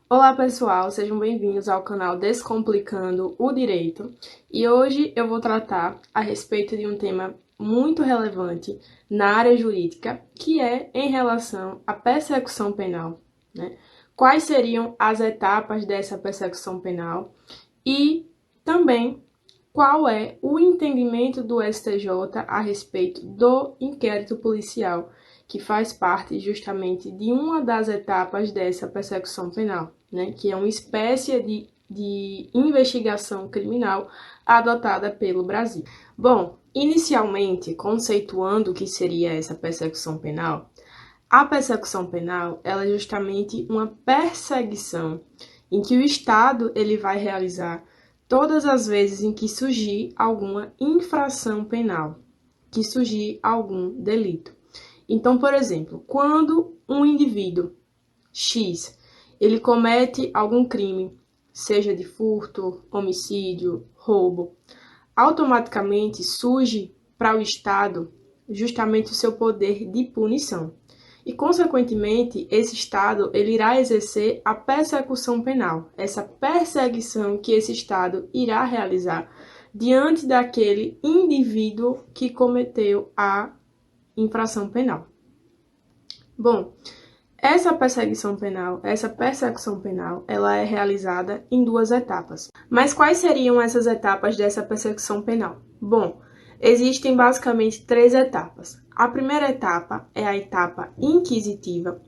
Olá pessoal, sejam bem-vindos ao canal Descomplicando o Direito e hoje eu vou tratar a respeito de um tema muito relevante na área jurídica, que é em relação à persecução penal, né? Quais seriam as etapas dessa persecução penal e também qual é o entendimento do STJ a respeito do inquérito policial, que faz parte justamente de uma das etapas dessa persecução penal, né? Que é uma espécie de investigação criminal adotada pelo Brasil. Bom, inicialmente, conceituando o que seria essa persecução penal, a persecução penal ela é justamente uma perseguição em que o Estado ele vai realizar todas as vezes em que surgir alguma infração penal, que surgir algum delito. Então, por exemplo, quando um indivíduo X ele comete algum crime, seja de furto, homicídio, roubo, automaticamente surge para o Estado justamente o seu poder de punição. E, consequentemente, esse Estado ele irá exercer a persecução penal, essa perseguição que esse Estado irá realizar diante daquele indivíduo que cometeu a infração penal. Bom, essa persecução penal, ela é realizada em duas etapas. Mas quais seriam essas etapas dessa persecução penal? Bom, existem basicamente três etapas. A primeira etapa é a etapa inquisitiva,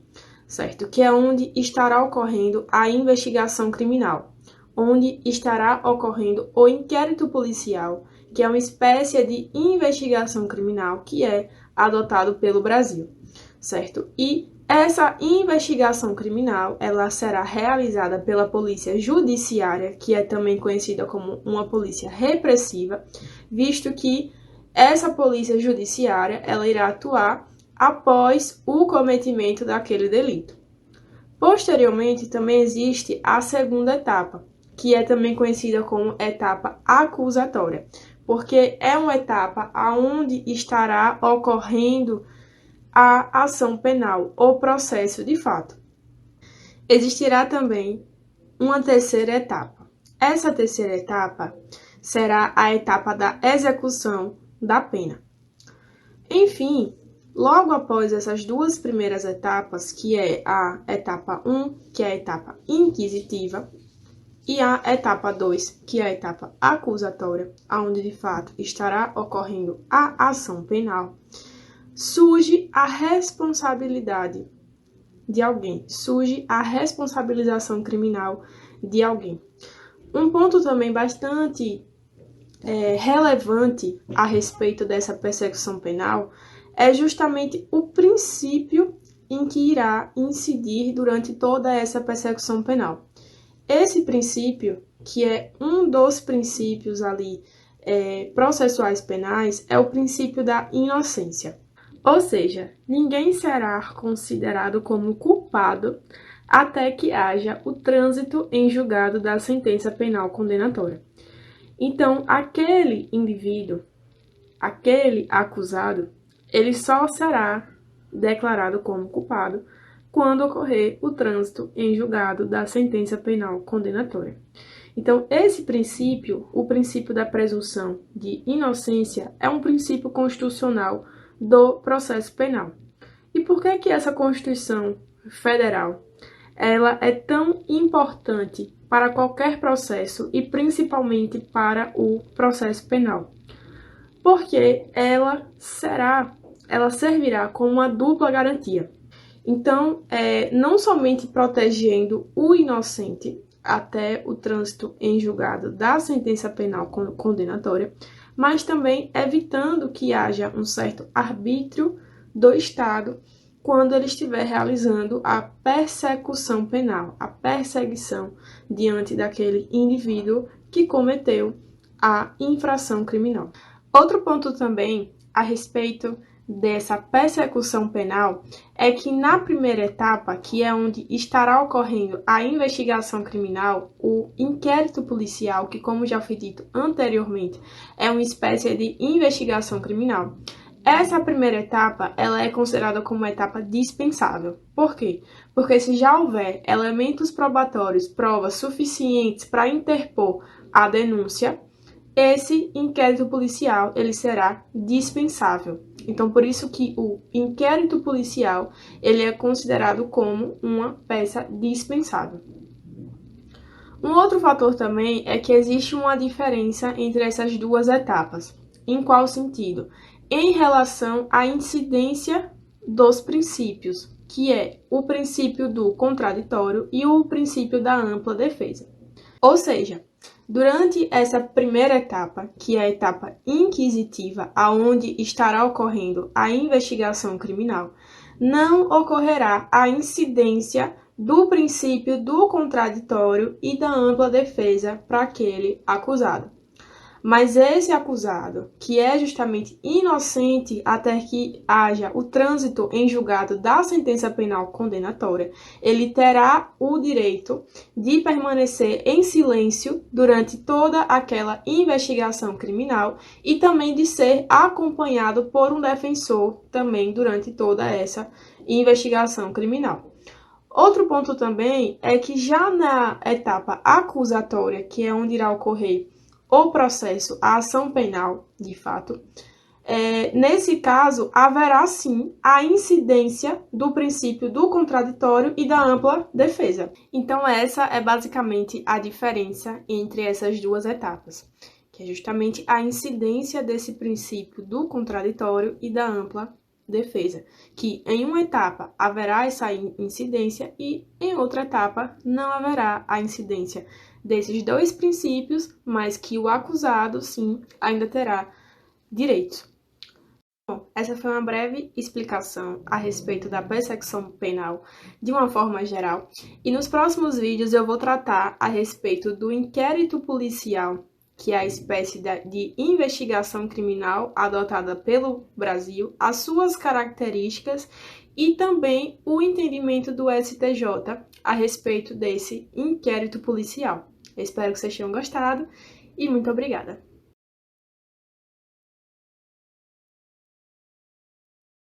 certo? Que é onde estará ocorrendo a investigação criminal, onde estará ocorrendo o inquérito policial, que é uma espécie de investigação criminal que é adotado pelo Brasil, certo? E essa investigação criminal, ela será realizada pela polícia judiciária, que é também conhecida como uma polícia repressiva, visto que essa polícia judiciária, ela irá atuar após o cometimento daquele delito. Posteriormente, também existe a segunda etapa, que é também conhecida como etapa acusatória, porque é uma etapa onde estará ocorrendo a ação penal ou processo de fato. Existirá também uma terceira etapa. Essa terceira etapa será a etapa da execução da pena. Enfim, logo após essas duas primeiras etapas, que é a etapa 1, que é a etapa inquisitiva, e a etapa 2, que é a etapa acusatória, onde de fato estará ocorrendo a ação penal, surge a responsabilidade de alguém, surge a responsabilização criminal de alguém. Um ponto também bastante relevante a respeito dessa persecução penal é justamente o princípio em que irá incidir durante toda essa persecução penal. Esse princípio, que é um dos princípios ali processuais penais, é o princípio da inocência. Ou seja, ninguém será considerado como culpado até que haja o trânsito em julgado da sentença penal condenatória. Então, aquele indivíduo, aquele acusado, ele só será declarado como culpado quando ocorrer o trânsito em julgado da sentença penal condenatória. Então, esse princípio, o princípio da presunção de inocência, é um princípio constitucional do processo penal. E por que essa Constituição Federal ela é tão importante para qualquer processo e principalmente para o processo penal? Porque ela servirá como uma dupla garantia. Então, não somente protegendo o inocente até o trânsito em julgado da sentença penal condenatória, mas também evitando que haja um certo arbítrio do Estado quando ele estiver realizando a persecução penal, a perseguição diante daquele indivíduo que cometeu a infração criminal. Outro ponto também a respeito dessa persecução penal é que na primeira etapa, que é onde estará ocorrendo a investigação criminal, o inquérito policial, que como já foi dito anteriormente, é uma espécie de investigação criminal, Essa primeira etapa, ela é considerada como uma etapa dispensável. Por quê? Porque se já houver elementos probatórios, provas suficientes para interpor a denúncia, esse inquérito policial ele será dispensável. Então, por isso que o inquérito policial ele é considerado como uma peça dispensável. Um outro fator também é que existe uma diferença entre essas duas etapas. Em qual sentido? Em relação à incidência dos princípios, que é o princípio do contraditório e o princípio da ampla defesa. Ou seja, durante essa primeira etapa, que é a etapa inquisitiva, aonde estará ocorrendo a investigação criminal, não ocorrerá a incidência do princípio do contraditório e da ampla defesa para aquele acusado. Mas esse acusado, que é justamente inocente até que haja o trânsito em julgado da sentença penal condenatória, ele terá o direito de permanecer em silêncio durante toda aquela investigação criminal e também de ser acompanhado por um defensor também durante toda essa investigação criminal. Outro ponto também é que já na etapa acusatória, que é onde irá ocorrer o processo, a ação penal, de fato, nesse caso, haverá sim a incidência do princípio do contraditório e da ampla defesa. Então, essa é basicamente a diferença entre essas duas etapas, que é justamente a incidência desse princípio do contraditório e da ampla defesa, que em uma etapa haverá essa incidência e em outra etapa não haverá a incidência desses dois princípios, mas que o acusado, sim, ainda terá direitos. Bom, essa foi uma breve explicação a respeito da persecução penal de uma forma geral, e nos próximos vídeos eu vou tratar a respeito do inquérito policial, que é a espécie de investigação criminal adotada pelo Brasil, as suas características e também o entendimento do STJ a respeito desse inquérito policial. Eu espero que vocês tenham gostado e muito obrigada!